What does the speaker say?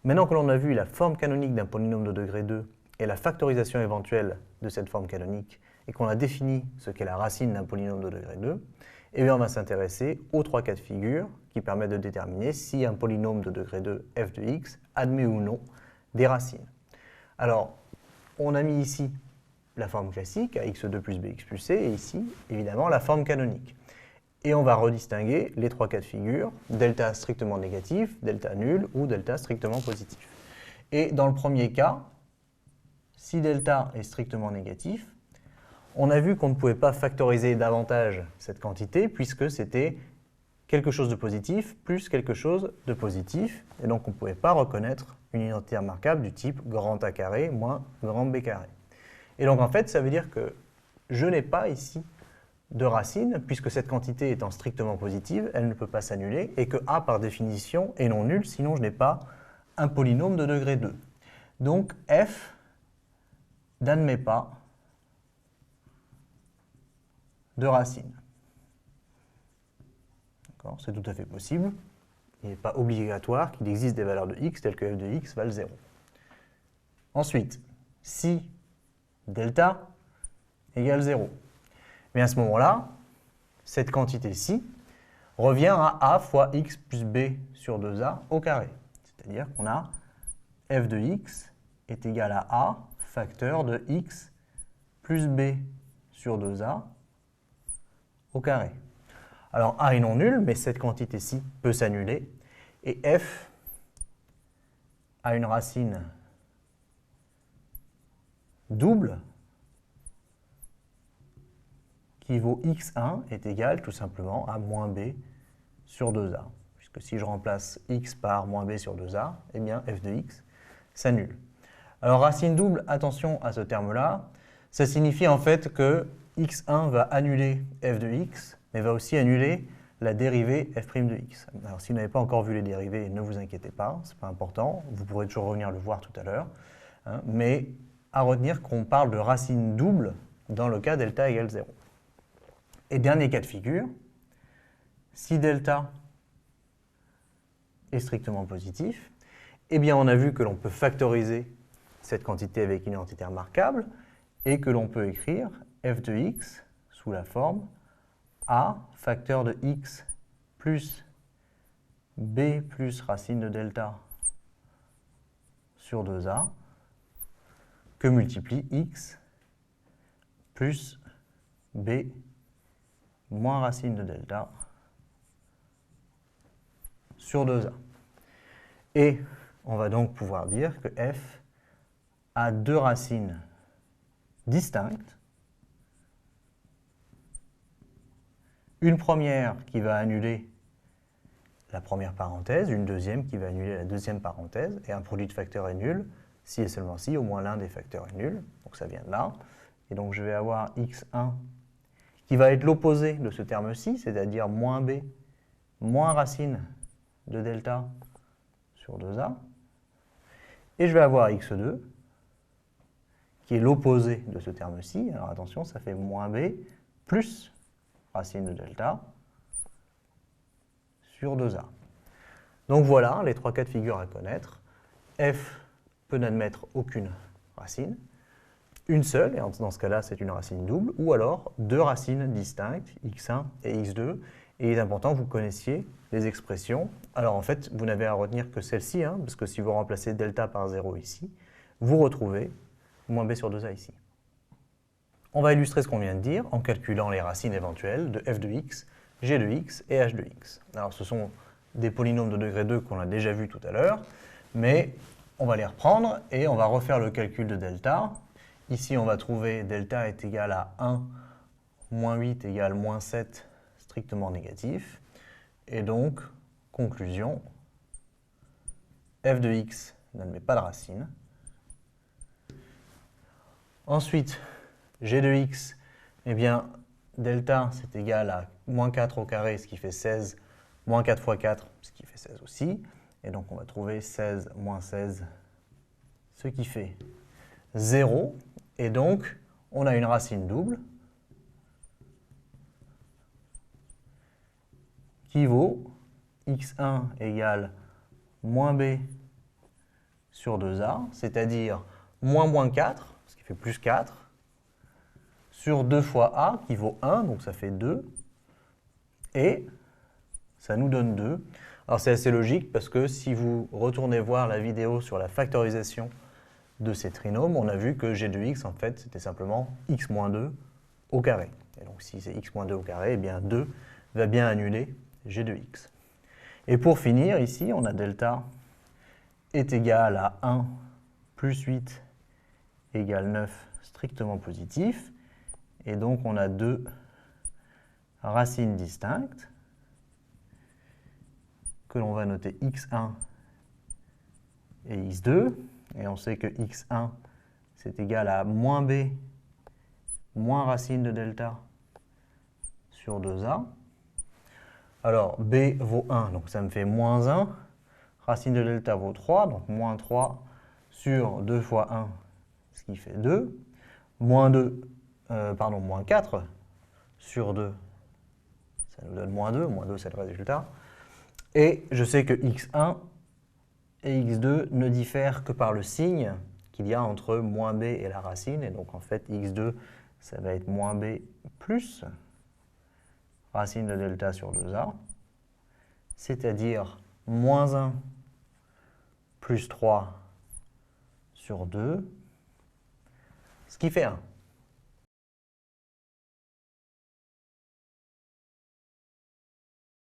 Maintenant que l'on a vu la forme canonique d'un polynôme de degré 2 et la factorisation éventuelle de cette forme canonique, et qu'on a défini ce qu'est la racine d'un polynôme de degré 2, eh bien on va s'intéresser aux trois cas de figure qui permettent de déterminer si un polynôme de degré 2 f de x admet ou non des racines. Alors, on a mis ici la forme classique, à x2 plus bx plus c, et ici, évidemment, la forme canonique. Et on va redistinguer les trois cas de figure, delta strictement négatif, delta nul ou delta strictement positif. Et dans le premier cas, si delta est strictement négatif, on a vu qu'on ne pouvait pas factoriser davantage cette quantité puisque c'était quelque chose de positif plus quelque chose de positif. Et donc on ne pouvait pas reconnaître une identité remarquable du type grand A carré moins grand B carré. Et donc en fait, ça veut dire que je n'ai pas ici de racine, puisque cette quantité étant strictement positive, elle ne peut pas s'annuler, et que A par définition est non nul, sinon je n'ai pas un polynôme de degré 2. Donc f n'admet pas de racine. C'est tout à fait possible. Il n'est pas obligatoire qu'il existe des valeurs de x telles que f de x valent 0. Ensuite, si delta égale 0, mais à ce moment-là, cette quantité-ci revient à a fois x plus b sur 2a au carré. C'est-à-dire qu'on a f de x est égal à a facteur de x plus b sur 2a au carré. Alors a est non nul, mais cette quantité-ci peut s'annuler. Et f a une racine double qui vaut x1 est égal tout simplement à moins b sur 2a. Puisque si je remplace x par moins b sur 2a, eh bien f de x s'annule. Alors racine double, attention à ce terme-là, ça signifie en fait que x1 va annuler f de x, mais va aussi annuler la dérivée f' de x. Alors si vous n'avez pas encore vu les dérivées, ne vous inquiétez pas, ce n'est pas important, vous pourrez toujours revenir le voir tout à l'heure, hein, mais à retenir qu'on parle de racine double dans le cas delta égale 0. Et dernier cas de figure, si delta est strictement positif, eh bien on a vu que l'on peut factoriser cette quantité avec une identité remarquable et que l'on peut écrire f de x sous la forme a facteur de x plus b plus racine de delta sur 2a que multiplie x plus b moins racine de delta sur 2a. Et on va donc pouvoir dire que f a deux racines distinctes. Une première qui va annuler la première parenthèse, une deuxième qui va annuler la deuxième parenthèse, et un produit de facteurs est nul si et seulement si au moins l'un des facteurs est nul. Donc ça vient de là. Et donc je vais avoir x1 qui va être l'opposé de ce terme-ci, c'est-à-dire moins b moins racine de delta sur 2a. Et je vais avoir x2 qui est l'opposé de ce terme-ci. Alors attention, ça fait moins b plus racine de delta sur 2a. Donc voilà les trois cas de figure à connaître. F peut n'admettre aucune racine, une seule, et dans ce cas-là c'est une racine double, ou alors deux racines distinctes, x1 et x2. Et il est important que vous connaissiez les expressions. Alors en fait, vous n'avez à retenir que celle-ci, hein, parce que si vous remplacez delta par 0 ici, vous retrouvez moins b sur 2a ici. On va illustrer ce qu'on vient de dire en calculant les racines éventuelles de f de x, g de x et h de x. Alors ce sont des polynômes de degré 2 qu'on a déjà vus tout à l'heure, mais on va les reprendre et on va refaire le calcul de delta. Ici on va trouver delta est égal à 1, moins 8 égale moins 7, strictement négatif. Et donc, conclusion, f de x n'admet pas de racine. Ensuite, g de x, eh bien, delta, c'est égal à moins 4 au carré, ce qui fait 16, moins 4 fois 4, ce qui fait 16 aussi. Et donc, on va trouver 16 moins 16, ce qui fait 0. Et donc, on a une racine double qui vaut x1 égale moins b sur 2a, c'est-à-dire moins 4, ce qui fait plus 4, sur 2 fois a, qui vaut 1, donc ça fait 2, et ça nous donne 2. Alors c'est assez logique, parce que si vous retournez voir la vidéo sur la factorisation de ces trinômes, on a vu que g de x, en fait, c'était simplement x moins 2 au carré. Et donc si c'est x moins 2 au carré, eh bien 2 va bien annuler g de x. Et pour finir, ici, on a delta est égal à 1 plus 8 égale 9 strictement positif. Et donc on a deux racines distinctes que l'on va noter x1 et x2. Et on sait que x1, c'est égal à moins b moins racine de delta sur 2a. Alors b vaut 1, donc ça me fait moins 1. Racine de delta vaut 3, donc moins 3 sur 2 fois 1, ce qui fait 2. Moins 4 sur 2, ça nous donne moins 2. Moins 2, c'est le résultat. Et je sais que x1 et x2 ne diffèrent que par le signe qu'il y a entre moins b et la racine. Et donc en fait, x2, ça va être moins b plus racine de delta sur 2a, c'est-à-dire moins 1 plus 3 sur 2, ce qui fait 1.